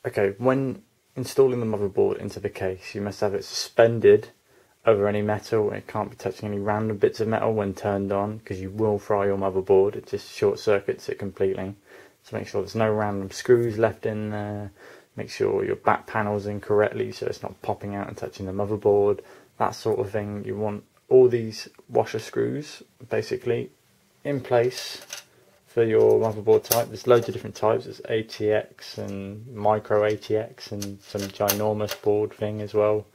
Okay, when installing the motherboard into the case, you must have it suspended over any metal. It can't be touching any random bits of metal when turned on, because you will fry your motherboard. It just short circuits it completely. So make sure there's no random screws left in there. Make sure your back panel's in correctly so it's not popping out and touching the motherboard, that sort of thing. You want all these washer screws basically in place for your motherboard type. There's loads of different types. There's ATX and micro ATX and some ginormous board thing as well.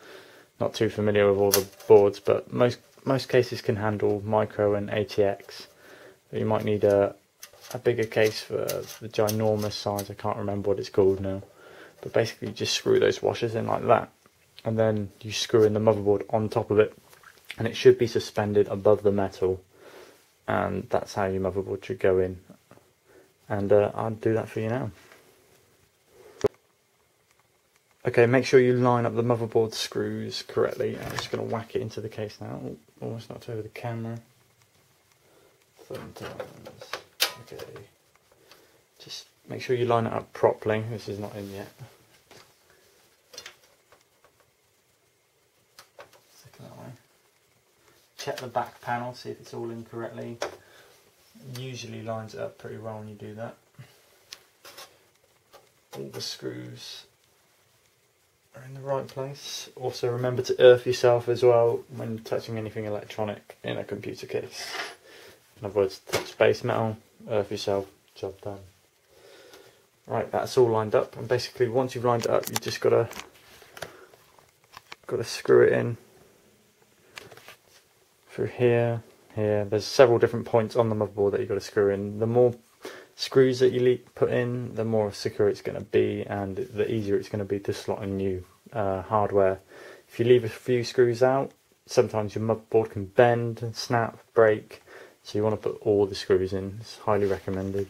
Not too familiar with all the boards, but most cases can handle micro and ATX. But you might need a bigger case for the ginormous size. I can't remember what it's called now. But basically you just screw those washers in like that, and then you screw in the motherboard on top of it, and it should be suspended above the metal, and that's how your motherboard should go in. And I'll do that for you now. Okay, make sure you line up the motherboard screws correctly. I'm just going to whack it into the case now. Almost knocked over the camera. Sometimes. Okay. Just make sure you line it up properly. This is not in yet. Stick it that way. Check the back panel, see if it's all in correctly. Usually lines it up pretty well when you do that. All the screws are in the right place. Also remember to earth yourself as well when touching anything electronic in a computer case. In other words, touch base metal, earth yourself, job done. Right, that's all lined up, and basically once you've lined it up, you just gotta screw it in through here. There's several different points on the motherboard that you've got to screw in. The more screws that you put in, the more secure it's going to be, and the easier it's going to be to slot in new hardware. If you leave a few screws out, sometimes your motherboard can bend, snap, break, so you want to put all the screws in. It's highly recommended.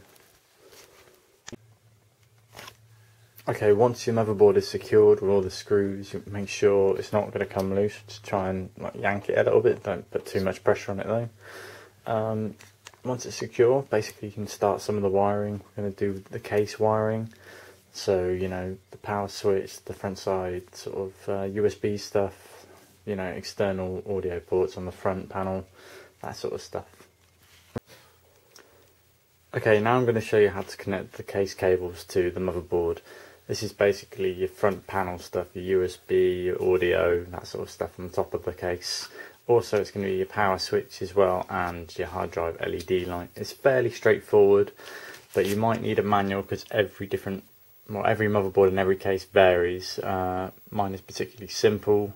Okay, once your motherboard is secured with all the screws, you make sure it's not going to come loose. Just try and yank it a little bit, don't put too much pressure on it though. Once it's secure, basically you can start some of the wiring. We're going to do the case wiring. So, you know, the power switch, the front side, sort of USB stuff, you know, external audio ports on the front panel, that sort of stuff. Okay, now I'm going to show you how to connect the case cables to the motherboard. This is basically your front panel stuff, your USB, your audio, that sort of stuff on the top of the case. Also, it's going to be your power switch as well, and your hard drive LED light. It's fairly straightforward, but you might need a manual because every motherboard in every case varies. Mine is particularly simple.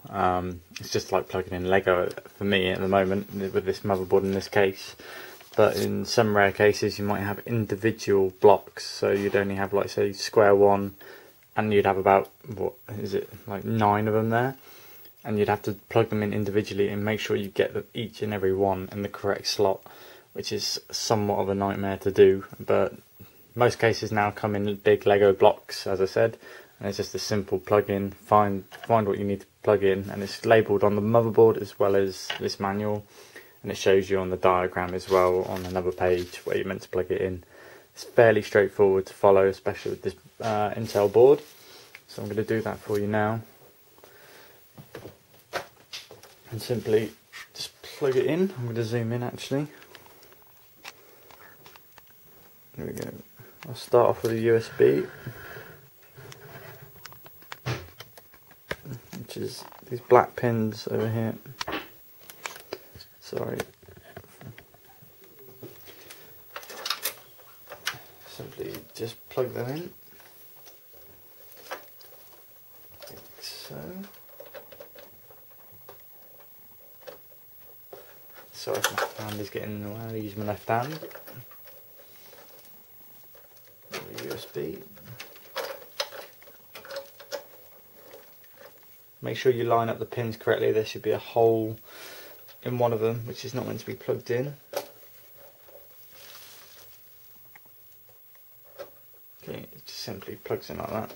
It's just like plugging in Lego for me at the moment with this motherboard in this case. But in some rare cases you might have individual blocks, so you'd only have, like, say, square one, and you'd have about, what is it, like 9 of them there, and you'd have to plug them in individually and make sure you get each and every one in the correct slot, which is somewhat of a nightmare to do. But most cases now come in big Lego blocks, as I said, and it's just a simple plug-in. Find what you need to plug in, and it's labelled on the motherboard as well as this manual. And it shows you on the diagram as well on another page where you're meant to plug it in. It's fairly straightforward to follow, especially with this Intel board. So I'm going to do that for you now. And simply just plug it in. I'm going to zoom in actually. There we go. I'll start off with a USB, which is these black pins over here. Sorry. Simply just plug them in, like so. Sorry if my hand is getting in the way, I'll use my left hand. USB. Make sure you line up the pins correctly. There should be a hole in one of them which is not meant to be plugged in. Okay, it just simply plugs in like that.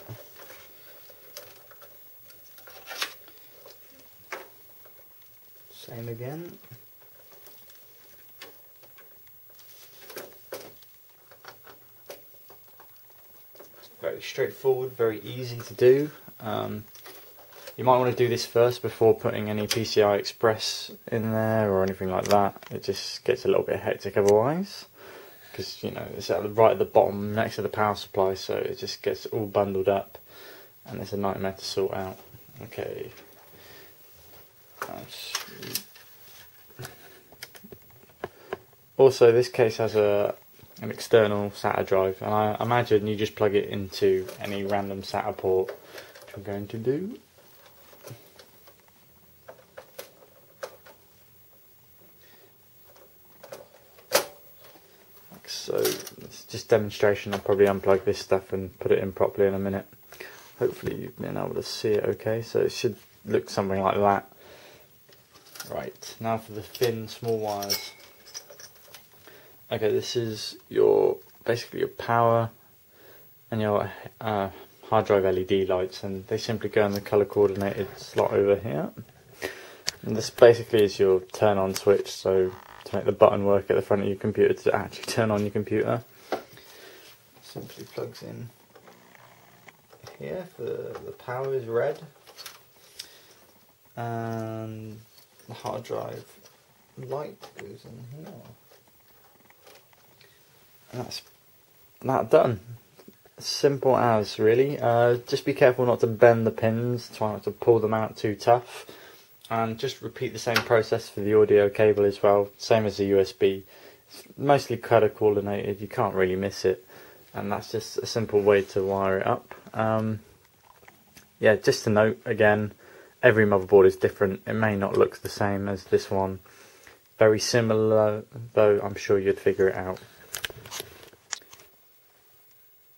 Same again. very straightforward, very easy to do. You might want to do this first before putting any PCI Express in there or anything like that. It just gets a little bit hectic otherwise, because you know it's right at the bottom next to the power supply, so it just gets all bundled up and it's a nightmare to sort out. Okay. Also, this case has an external SATA drive, and I imagine you just plug it into any random SATA port, which I'm going to do. So it's just demonstration. I'll probably unplug this stuff and put it in properly in a minute. Hopefully you've been able to see it okay. So it should look something like that. Right, now for the thin small wires. Okay, this is basically your power and your hard drive LED lights, and they simply go in the color coordinated slot over here. And this basically is your turn on switch, so to make the button work at the front of your computer to actually turn on your computer. Simply plugs in here for the power is red, and the hard drive light goes in here. And that's that done. Simple as, really. Just be careful not to bend the pins, try not to pull them out too tough. And just repeat the same process for the audio cable as well, same as the USB. It's mostly color coordinated, you can't really miss it, and that's just a simple way to wire it up. Yeah, just to note again, every motherboard is different. It may not look the same as this one. Very similar, though I'm sure you'd figure it out.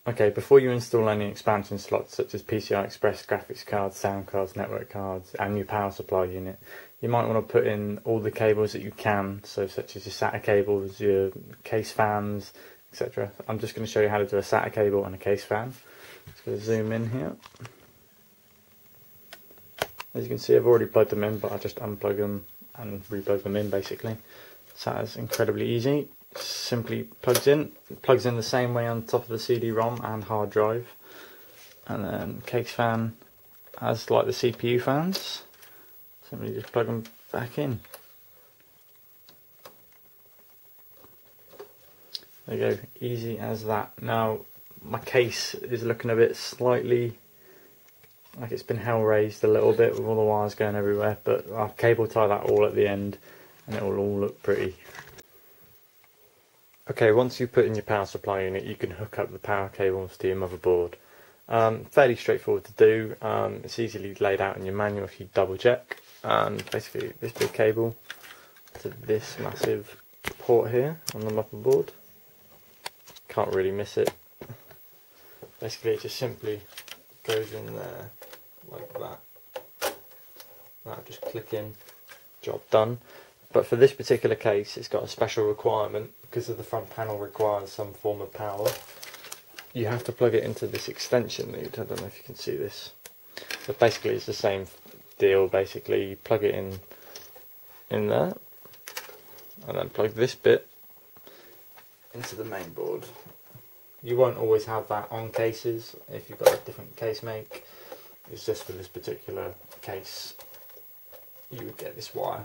Okay, before you install any expansion slots such as PCI Express, graphics cards, sound cards, network cards and your power supply unit, you might want to put in all the cables that you can, so such as your SATA cables, your case fans, etc. I'm just going to show you how to do a SATA cable and a case fan. Just going to zoom in here. As you can see, I've already plugged them in, but I just unplug them and replug them in basically. SATA's incredibly easy. Simply plugs in the same way on top of the CD-ROM and hard drive, and then case fan as like the CPU fans, simply just plug them back in. There you go, easy as that. Now my case is looking a bit slightly like it's been hell raised a little bit with all the wires going everywhere, but I'll cable tie that all at the end and it will all look pretty. Okay, once you put in your power supply unit, you can hook up the power cables to your motherboard. Fairly straightforward to do. It's easily laid out in your manual if you double check. Basically, this big cable to this massive port here on the motherboard. Can't really miss it. Basically, it just simply goes in there like that. That'll just click in. Job done. But for this particular case, it's got a special requirement because of the front panel requires some form of power. You have to plug it into this extension lead. I don't know if you can see this. But basically, it's the same deal. Basically, you plug it in there, and then plug this bit into the main board. You won't always have that on cases if you've got a different case make. It's just for this particular case. You would get this wire.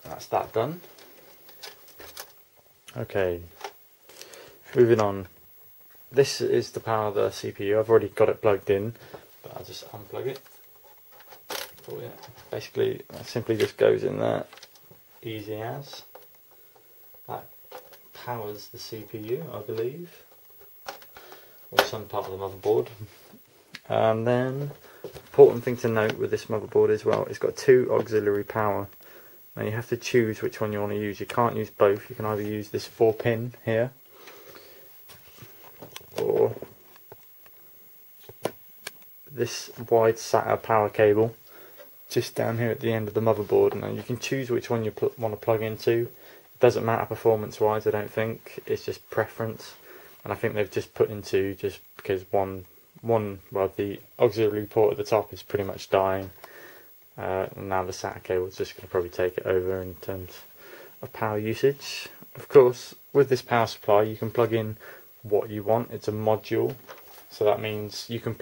That's that done. Okay, moving on. This is the power of the CPU. I've already got it plugged in, but I'll just unplug it. Oh, yeah. Basically, that simply just goes in there, easy as. That powers the CPU, I believe, or some part of the motherboard. And then, important thing to note with this motherboard as well, it's got two auxiliary power. Now you have to choose which one you want to use. You can't use both. You can either use this 4-pin here, or this wide SATA power cable just down here at the end of the motherboard. Now you can choose which one you want to plug into. It doesn't matter performance wise, I don't think. It's just preference, and I think they've just put into just because well, the auxiliary port at the top is pretty much dying. Now the SATA cable is just going to probably take it over in terms of power usage. Of course, with this power supply you can plug in what you want. It's a module, So that means you can